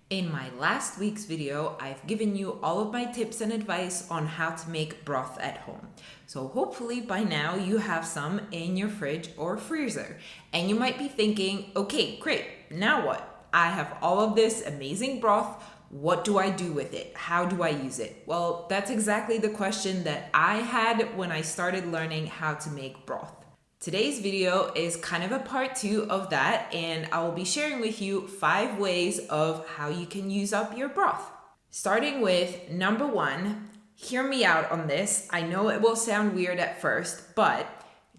In my last week's video, I've given you all of my tips and advice on how to make broth at home. So hopefully by now you have some in your fridge or freezer. And you might be thinking, okay, great, now what? I have all of this amazing broth. What do I do with it? How do I use it? Well, that's exactly the question that I had when I started learning how to make broth. Today's video is kind of a part 2 of that, and I will be sharing with you 5 ways of how you can use up your broth. Starting with number 1, hear me out on this. I know it will sound weird at first, but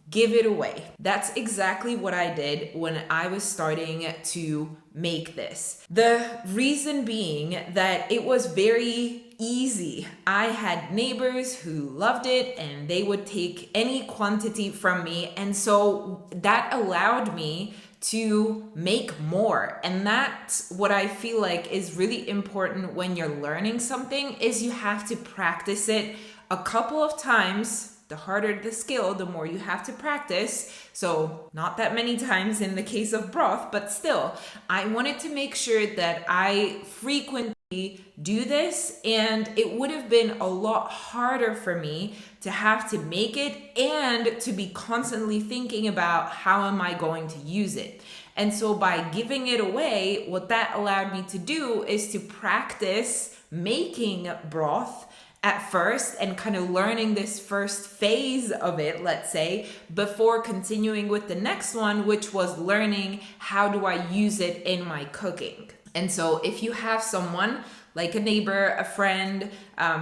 give it away. That's exactly what I did when I was starting to make this. The reason being that it was very easy. I had neighbors who loved it and they would take any quantity from me, and so that allowed me to make more. And that's what I feel like is really important when you're learning something, is you have to practice it a couple of times. The harder the skill, the more you have to practice. So not that many times in the case of broth, but still, I wanted to make sure that I frequently do this, and it would have been a lot harder for me to have to make it and to be constantly thinking about how am I going to use it. And so by giving it away, what that allowed me to do is to practice making broth at first and kind of learning this first phase of it, let's say, before continuing with the next one, which was learning how do I use it in my cooking. And so if you have someone like a neighbor, a friend,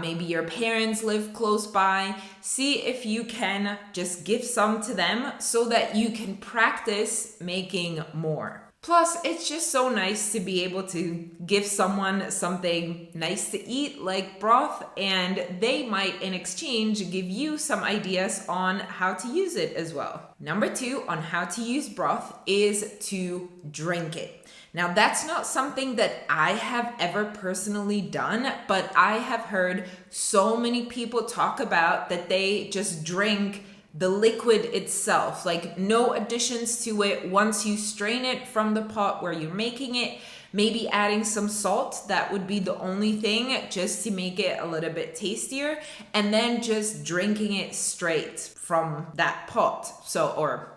maybe your parents live close by, see if you can just give some to them so that you can practice making more. Plus, it's just so nice to be able to give someone something nice to eat like broth, and they might in exchange give you some ideas on how to use it as well. Number 2 on how to use broth is to drink it. Now, that's not something that I have ever personally done, but I have heard so many people talk about that they just drink the liquid itself, like no additions to it. Once you strain it from the pot where you're making it, maybe adding some salt, that would be the only thing, just to make it a little bit tastier, and then just drinking it straight from that pot. So, or,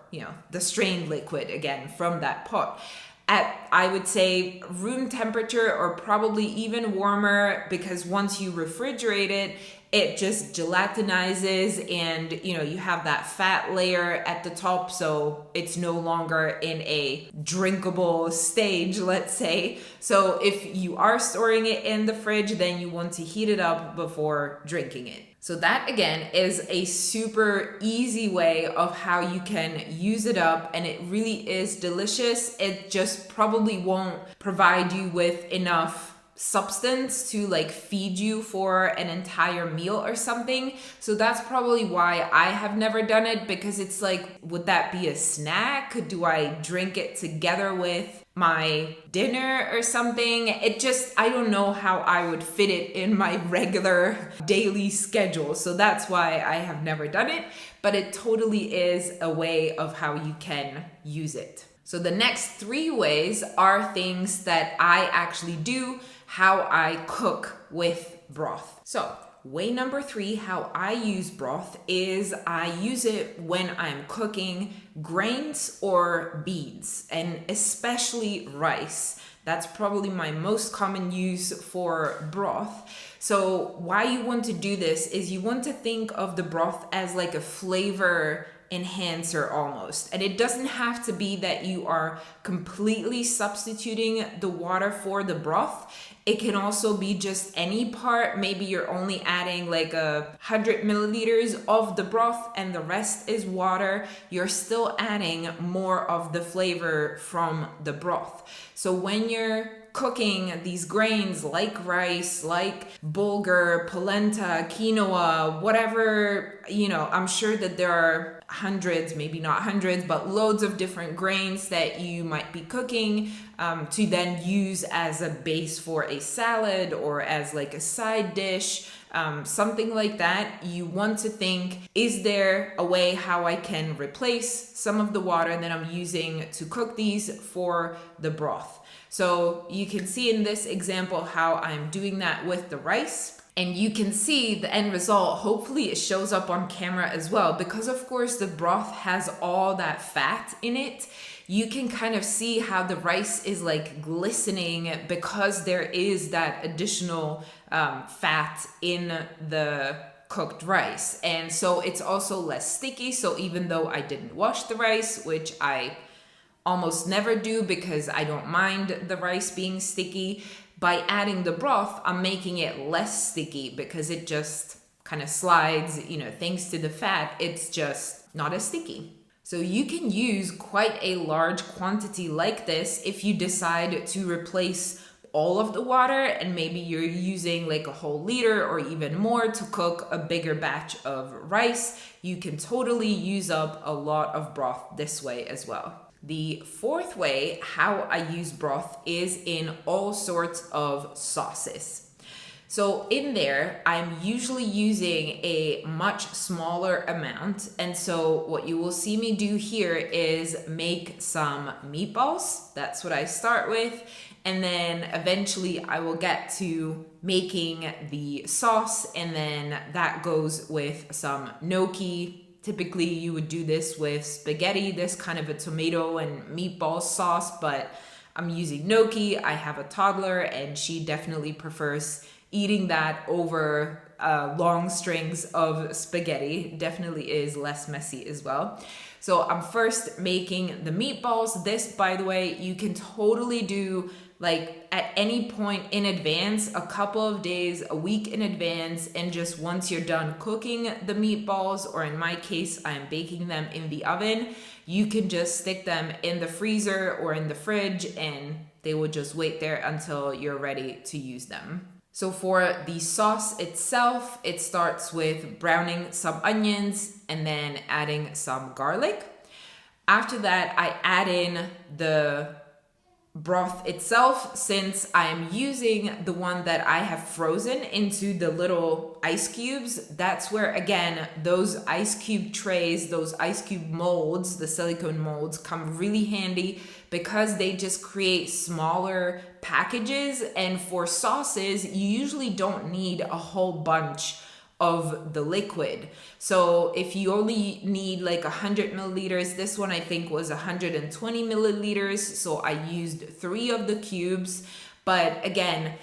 the strained liquid again from that pot. At, I would say, room temperature or probably even warmer, because once you refrigerate it, it just gelatinizes and you have that fat layer at the top, so it's no longer in a drinkable stage, let's say. So if you are storing it in the fridge, then you want to heat it up before drinking it. So that again is a super easy way of how you can use it up, and it really is delicious. It just probably won't provide you with enough substance to feed you for an entire meal or something. So that's probably why I have never done it, because it's would that be a snack? Do I drink it together with my dinner or something? I don't know how I would fit it in my regular daily schedule. So that's why I have never done it, but it totally is a way of how you can use it. So the next 3 ways are things that I actually do, how I cook with broth. So way number 3, how I use broth is I use it when I'm cooking grains or beans, and especially rice. That's probably my most common use for broth. So why you want to do this is you want to think of the broth as like a flavor enhancer almost. And it doesn't have to be that you are completely substituting the water for the broth. It can also be just any part. Maybe you're only adding 100 milliliters of the broth and the rest is water. You're still adding more of the flavor from the broth. So when you're cooking these grains like rice, like bulgur, polenta, quinoa, whatever, I'm sure that there are hundreds, maybe not hundreds, but loads of different grains that you might be cooking to then use as a base for a salad or as a side dish, something like that. You want to think, is there a way how I can replace some of the water that I'm using to cook these for the broth? So you can see in this example how I'm doing that with the rice. And you can see the end result. Hopefully it shows up on camera as well, because of course the broth has all that fat in it. You can kind of see how the rice is like glistening because there is that additional fat in the cooked rice. And so it's also less sticky. So even though I didn't wash the rice, which I almost never do because I don't mind the rice being sticky, by adding the broth, I'm making it less sticky because it just kind of slides, you know, thanks to the fat, it's just not as sticky. So you can use quite a large quantity like this if you decide to replace all of the water and maybe you're using like a whole liter or even more to cook a bigger batch of rice. You can totally use up a lot of broth this way as well. The fourth way how I use broth is in all sorts of sauces. So in there, I'm usually using a much smaller amount. And so what you will see me do here is make some meatballs. That's what I start with. And then eventually I will get to making the sauce, and then that goes with some gnocchi. Typically, you would do this with spaghetti, this kind of a tomato and meatball sauce, but I'm using gnocchi. I have a toddler, and she definitely prefers eating that over long strings of spaghetti. Definitely is less messy as well. So I'm first making the meatballs. This, by the way, you can totally do like at any point in advance, a couple of days, a week in advance, and just once you're done cooking the meatballs, or in my case, I'm baking them in the oven, you can just stick them in the freezer or in the fridge and they will just wait there until you're ready to use them. So for the sauce itself, it starts with browning some onions and then adding some garlic. After that, I add in the broth itself, since I'm using the one that I have frozen into the little ice cubes. That's where, again, those ice cube trays, those ice cube molds, the silicone molds, come really handy because they just create smaller packages. And for sauces, you usually don't need a whole bunch of the liquid. So if you only need like 100 milliliters, this one I think was 120 milliliters. So I used 3 of the cubes. But again,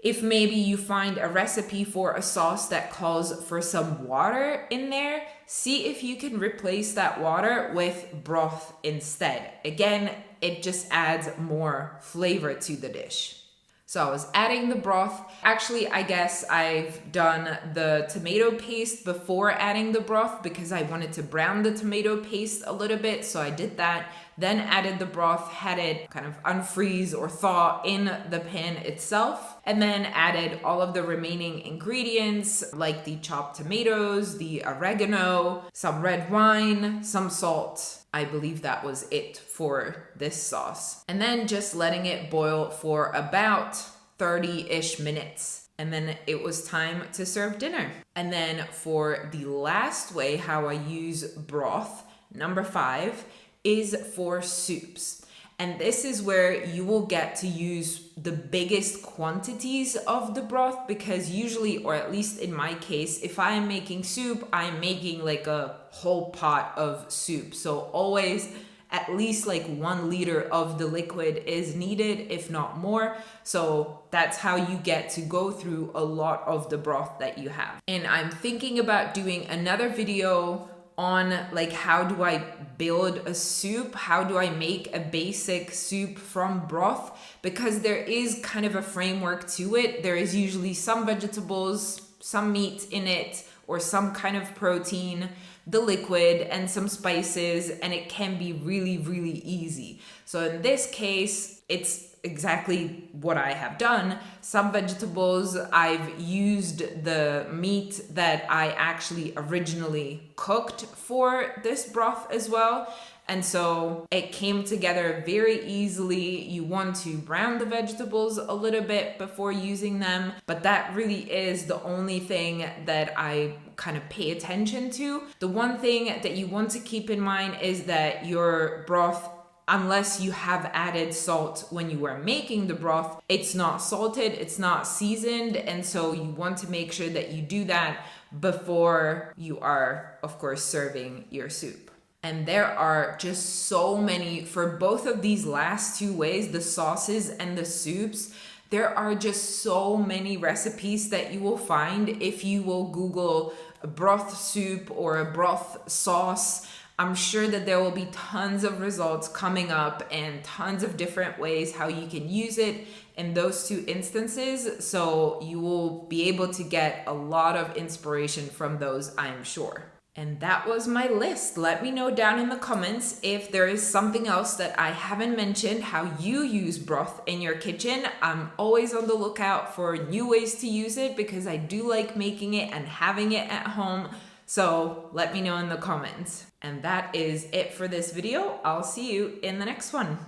if maybe you find a recipe for a sauce that calls for some water in there, see if you can replace that water with broth instead. Again, it just adds more flavor to the dish. So I was adding the broth. Actually, I guess I've done the tomato paste before adding the broth because I wanted to brown the tomato paste a little bit. So I did that, then added the broth, had it kind of unfreeze or thaw in the pan itself, and then added all of the remaining ingredients like the chopped tomatoes, the oregano, some red wine, some salt. I believe that was it for this sauce. And then just letting it boil for about 30-ish minutes. And then it was time to serve dinner. And then for the last way how I use broth, number 5, is for soups. And this is where you will get to use the biggest quantities of the broth, because usually, or at least in my case, if I am making soup, I'm making like a whole pot of soup. So always at least like 1 liter of the liquid is needed, if not more. So that's how you get to go through a lot of the broth that you have. And I'm thinking about doing another video on like how do I build a soup, how do I make a basic soup from broth, because there is kind of a framework to it. There is usually some vegetables, some meat in it, or some kind of protein, the liquid, and some spices, and it can be really, really easy. So in this case, it's exactly what I have done. Some vegetables, I've used the meat that I actually originally cooked for this broth as well. And so it came together very easily. You want to brown the vegetables a little bit before using them, but that really is the only thing that I kind of pay attention to. The one thing that you want to keep in mind is that your broth unless you have added salt when you were making the broth, it's not salted, it's not seasoned, and so you want to make sure that you do that before you are, of course, serving your soup. And there are just so many, for both of these last two ways, the sauces and the soups, there are just so many recipes that you will find if you will Google a broth soup or a broth sauce. I'm sure that there will be tons of results coming up and tons of different ways how you can use it in those two instances. So you will be able to get a lot of inspiration from those, I'm sure. And that was my list. Let me know down in the comments if there is something else that I haven't mentioned, how you use broth in your kitchen. I'm always on the lookout for new ways to use it because I do like making it and having it at home. So let me know in the comments. And that is it for this video. I'll see you in the next one.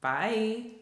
Bye.